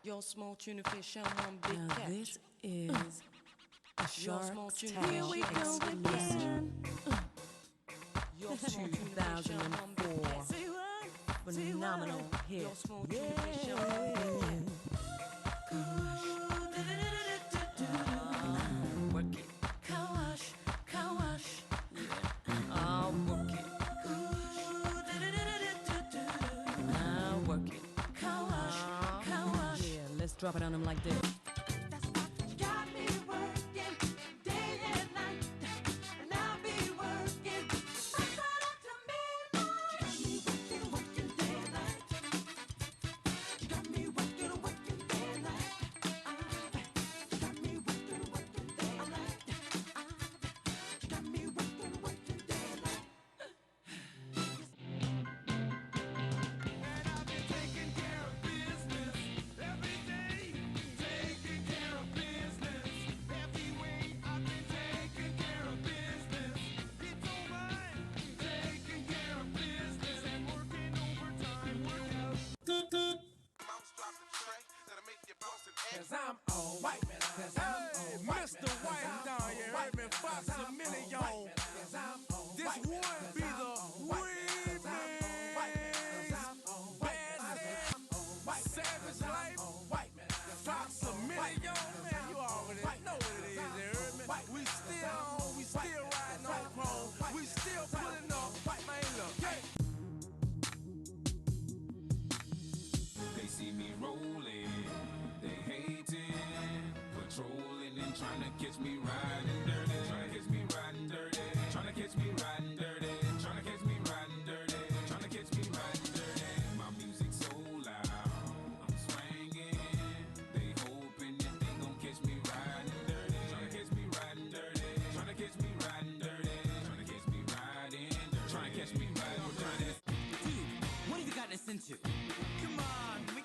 Your small tuna fish and one big Now catch. this is a Shark Here Tank we go exclusive. Your small tuna fish and one big 2004 catch. phenomenal hit. Your small tuna fish and one big catch. Work it. Car wash, car wash. I'll work it. I'll work it. Car wash, car wash. Yeah, let's drop it on them like this. Got me working day and night, and I'll be working sunset up to midnight. You got me working day and night. You got me working day and night. You got me working day and night. You got me working day and night. And I've been taking care of business every day. Taking care of business every way. I've been taking care of business. It's all mine. Taking care of business and working overtime. Work out. Mouse drop the tray that'll make your boss an egg. Cause I'm all white, man. Hey, Mr. White down, you heard me? Fox a million. This would be the remix. Bad Savage Life. Fox a million. Man, you already know what it is, you heard me? We still riding on chrome. We still pulling up. Man, look. Yeah. They see me rolling, they hating, patrolling and trying to catch me riding dirty, trying to catch me riding dirty, trying to catch me riding dirty, trying to catch me riding dirty, trying to catch me riding dirty. My music so loud, I'm swinging. They hoping that they gon' catch me riding dirty, trying to catch me riding dirty, trying to catch me riding dirty, trying to catch me riding dirty, trying to catch me riding dirty. Dude, what have you gotten us into? Come on, we